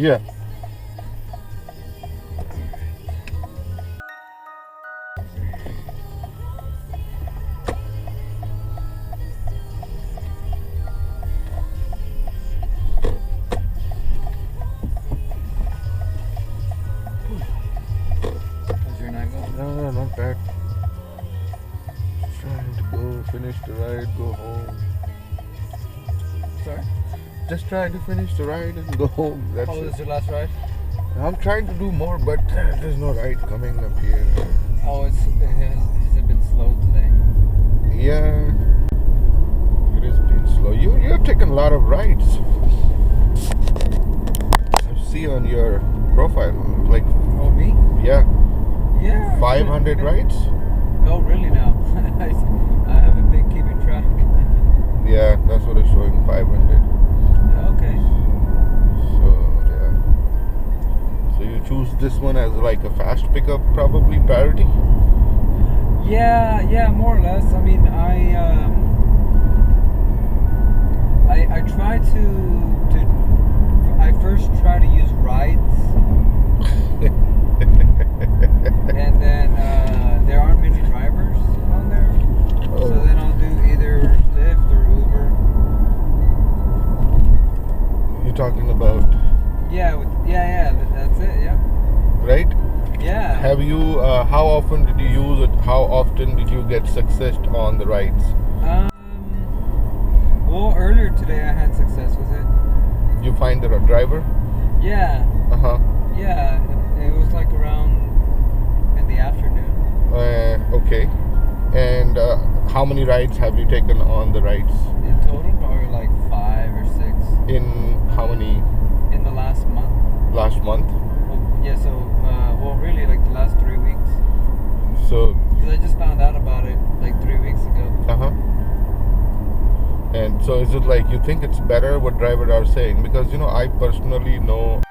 Yeah. How's your night going? No, not bad. Trying to go finish the ride, go home. Sorry? Just trying to finish the ride and go home. That's How was it. your last ride? I'm trying to do more, but there's no ride coming up here. Oh, has it been slow today? Yeah, it has been slow. You have taken a lot of rides. I see on your profile, like, Oh, me? yeah, Yeah. 500 rides. Oh, really now? I haven't been keeping track. Yeah, that's what it's showing, 500. Okay. So yeah. So you choose this one as like a fast pickup, probably priority. Yeah, more or less. I mean, I try I first try to use rides, and then there aren't many drivers on there, so then I'll do either Lyft or Uber. You're talking about, Yeah, that's it. Yeah. right? Yeah. Have you? How often did you use it? How often did you get success on the rides? Well, earlier today I had success with it. You find the driver? Yeah. Yeah. It was like around in the afternoon. Okay. And how many rides have you taken on the rides? In total, probably like 5 or 6 In how many? in the last month. Last month? Well, yeah. So, well, really, like the last 3 weeks. So, Because I just found out about it like 3 weeks ago. And so is it like you think it's better what drivers are saying? Because, I personally know.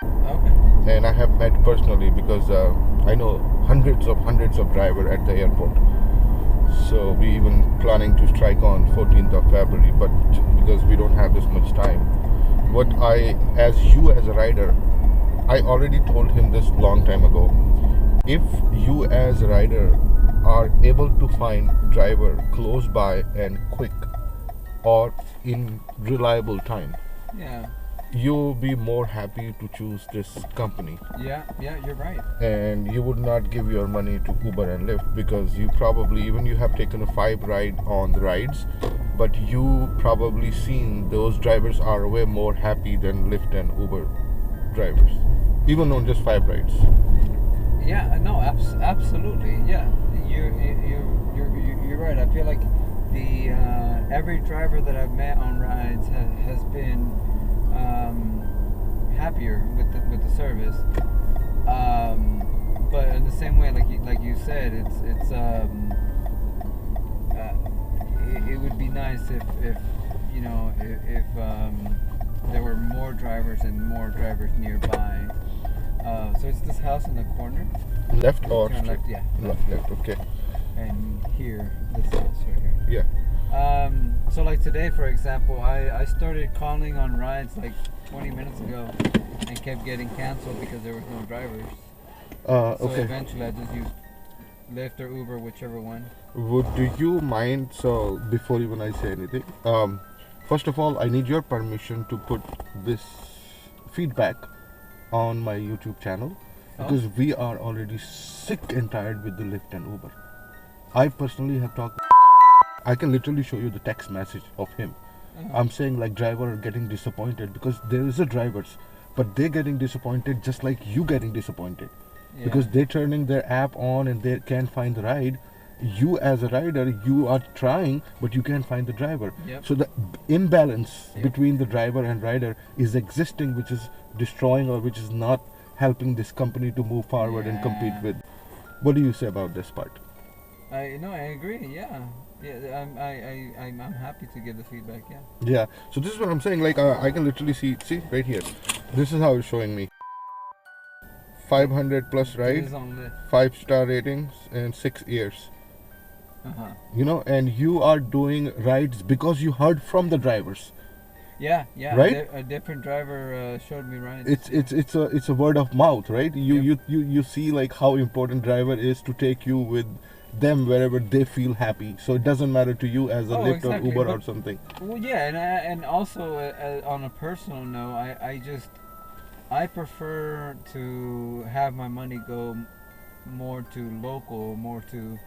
Okay. And I have met personally because I know hundreds of drivers at the airport. So we even planning to strike on 14th of February, but because we don't have this much time. As a rider, I already told him this long time ago. If you as a rider are able to find driver close by and quick or in reliable time, Yeah. you'll be more happy to choose this company. Yeah. You're right. And you would not give your money to Uber and Lyft because you probably, even you have taken a 5 ride on the rides, but you probably seen those drivers are way more happy than Lyft and Uber drivers, even on just 5 rides. Yeah, no, absolutely. Yeah, you're right. I feel like the every driver that I've met on rides has been happier with the service. But in the same way, like you said, it would be nice if there were more drivers and more drivers nearby. So it's this house in the corner. Left or Turn straight? left, yeah. Left, okay. And here, this house right here. Yeah. So like today, for example, I started calling on rides like 20 minutes ago and kept getting canceled because there was no drivers. So Okay. eventually I just used Lyft or Uber, whichever one. Do you mind, so before even I say anything, first of all, I need your permission to put this feedback on my YouTube channel because we are already sick and tired with the Lyft and Uber. I personally have talked. I can literally show you the text message of him. I'm saying like driver are getting disappointed because there is a drivers, but they're getting disappointed just like you getting disappointed because they're turning their app on and they can't find the ride. You as a rider, you are trying, but you can't find the driver. Yep. So the imbalance between the driver and rider is existing, which is destroying or which is not helping this company to move forward and compete with. What do you say about this part? I agree. Yeah. I'm happy to give the feedback. Yeah. Yeah. So this is what I'm saying. Like I can literally see right here. This is how it's showing me. 500 plus It ride, is on Lyft. 5-star ratings, and 6 years. You know, and you are doing rides because you heard from the drivers. Yeah. Right? A different driver showed me rides. It's a word of mouth, right? You see like how important driver is to take you with them wherever they feel happy. So it doesn't matter to you as a Lyft Exactly. or Uber or something. Well, yeah, and also on a personal note, I prefer to have my money go more to local, more to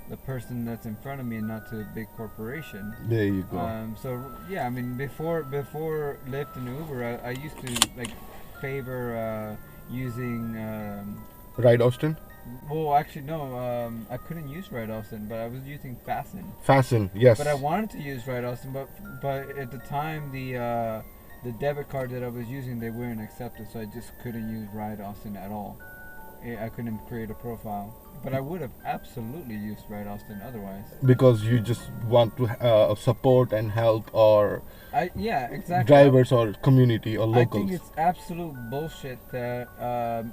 the person that's in front of me, and not to a big corporation. There you go. So yeah, I mean, before Lyft and Uber, I used to like favor using. Ride Austin? Well, actually, no. I couldn't use Ride Austin, but I was using Fasten, yes. But I wanted to use Ride Austin, but at the time the debit card that I was using, they weren't accepted, so I just couldn't use Ride Austin at all. I couldn't create a profile, but I would have absolutely used Ride Austin otherwise. Because you just want to support and help or Yeah, exactly. drivers or community or locals. I think it's absolute bullshit that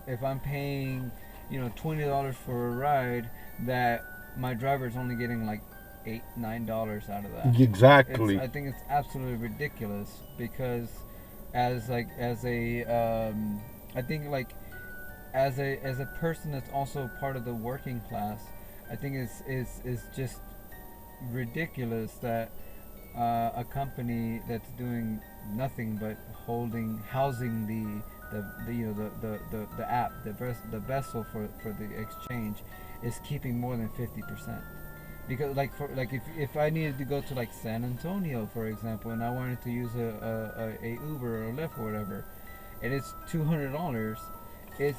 if I'm paying, $20 for a ride, that my driver's only getting like $8-9 out of that. Exactly. I think it's absolutely ridiculous because as a person that's also part of the working class, I think it's just ridiculous that a company that's doing nothing but housing the app, the vessel for the exchange, is keeping more than 50%. Because if I needed to go to like San Antonio, for example, and I wanted to use a Uber or a Lyft or whatever, and it's $200, it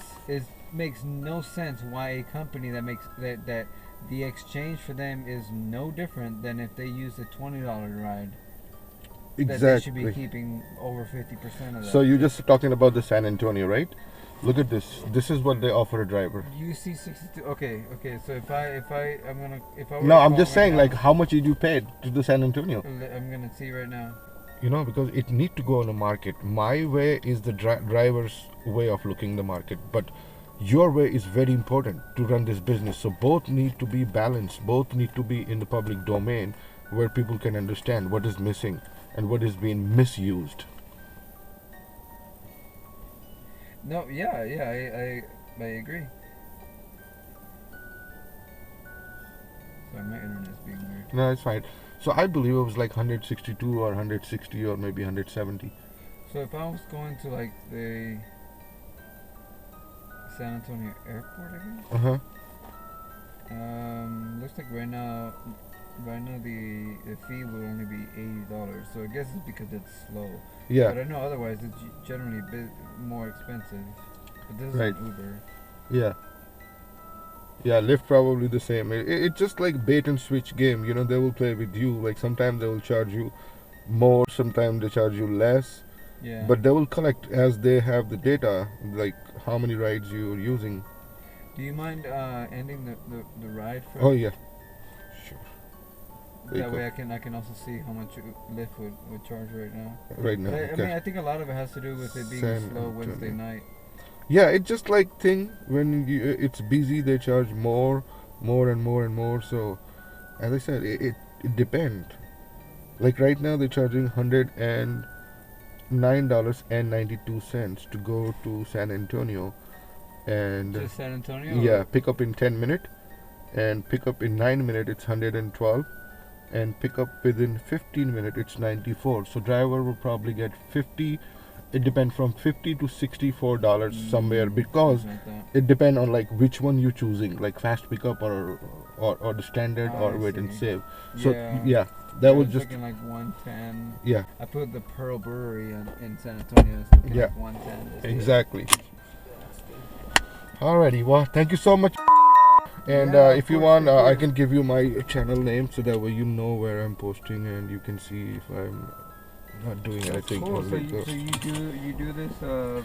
makes no sense why a company that makes that the exchange for them is no different than if they use a $20 ride. Exactly. That they should be keeping over 50% of that. So you're just talking about the San Antonio, right? Look at this. This is what they offer a driver. UC62. Okay. So if I were No, to I'm call just right saying, now, like, how much did you pay to the San Antonio? I'm gonna see right now. You know, because it need to go on the market. My way is the driver's way of looking the market, but your way is very important to run this business. So both need to be balanced. Both need to be in the public domain where people can understand what is missing and what is being misused. No, I agree. Sorry, my internet's being weird. No, it's fine. So I believe it was like 162 or 160 or maybe 170. So if I was going to like the San Antonio airport, I guess. Looks like right now the fee will only be $80. So I guess it's because it's slow. Yeah. But I know otherwise it's generally a bit more expensive. But this is Right. an Uber. Yeah. Yeah, Lyft probably the same. It's just like bait and switch game. You know, they will play with you. Like sometimes they will charge you more, sometimes they charge you less. Yeah. But they will collect as they have the data, like how many rides you're using. Do you mind ending the ride for? Oh yeah. Sure. That way I can also see how much Lyft would charge right now. Right now. I Okay. mean, I think a lot of it has to do with it being San slow Wednesday Antonio. night. Yeah, it's just like thing when it's busy, they charge more and more. So, as I said, it depends. Like right now, they're charging $109.92 to go to San Antonio, and To San Antonio? yeah, pick up in 10 minutes, and pick up in 9 minutes it's 112, and pick up within 15 minutes it's 94. So driver will probably get 50. It depends from $50 to $64 somewhere, because Like that. it depends on like which one you choosing, like fast pickup or the standard Oh, or I wait and see. save. So Yeah. that I was was just looking like 110. yeah, I put the Pearl Brewery in San Antonio. It's looking Yeah. like 110. exactly. Alrighty, well, thank you so much. And Yeah, if of you course, want, of I course. can give you my channel name so that way you know where I'm posting and you can see if I'm not doing anything Cool. So illegal. you do this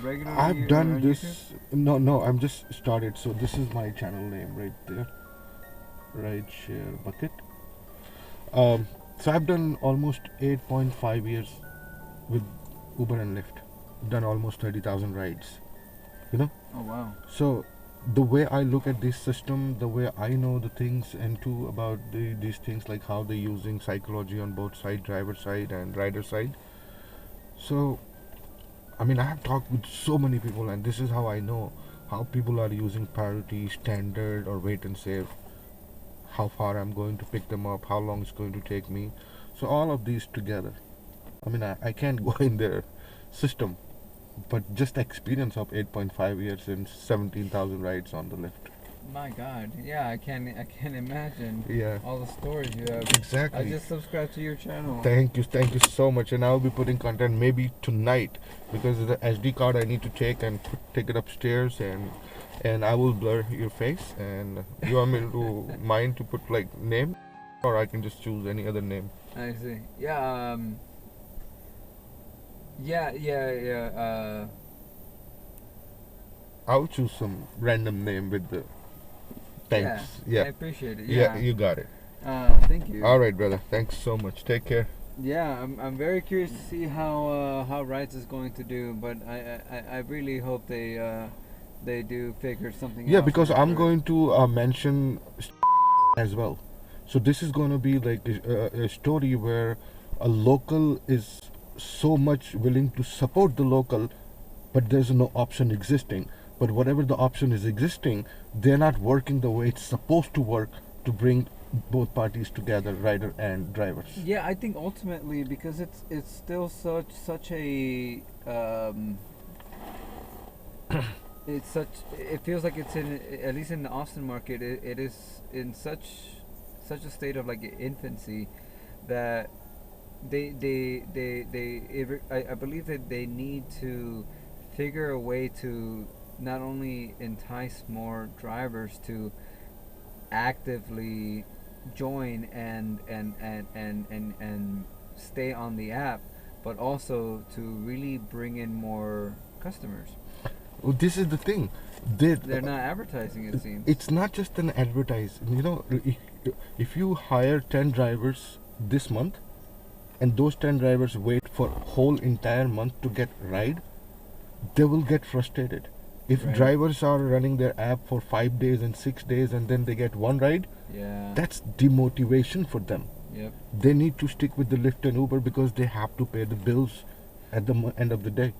regularly? I've done on this. No, I'm just started. So this is my channel name right there. Rideshare bucket. So I've done almost 8.5 years with Uber and Lyft. Done almost 30,000 rides. You know. Oh wow. So the way I look at this system, the way I know the things, and too about these things, like how they're using psychology on both side, driver side and rider side. So I mean, I have talked with so many people, and this is how I know how people are using priority, standard, or wait and save, how far I'm going to pick them up, how long it's going to take me. So all of these together, I mean, I can't go in their system, but just the experience of 8.5 years and 17,000 rides on the Lyft. My God, yeah, I can imagine Yeah, all the stories you have. I exactly. just subscribed to your channel. Thank you so much. And I'll be putting content maybe tonight, because the SD card I need to take and take it upstairs, and I will blur your face. And you want me to mind to put like name, or I can just choose any other name. I see. Yeah. Yeah. I'll choose some random name with the thanks. I Yeah. appreciate it. Yeah, Yeah. you got it. Thank you. All right, brother. Thanks so much. Take care. Yeah, I'm very curious to see how Rides is going to do, but I really hope they do figure something out. Yeah, because I'm going to mention as well. So this is going to be like a story where a local is so much willing to support the local, but there's no option existing. But whatever the option is existing, they're not working the way it's supposed to work to bring both parties together, rider and drivers. Yeah, I think ultimately, because it's still such a it feels like it's in, at least in the Austin market, it is in such a state of like infancy that I believe that they need to figure a way to not only entice more drivers to actively join and stay on the app, but also to really bring in more customers. Well, this is the thing. They're not advertising, it seems. It's not just an advertise. You know, if you hire 10 drivers this month, and those 10 drivers wait for whole entire month to get ride, they will get frustrated. If Right. drivers are running their app for 5 days and 6 days and then they get one ride, Yeah. that's demotivation for them. Yep. They need to stick with the Lyft and Uber because they have to pay the bills at the end of the day.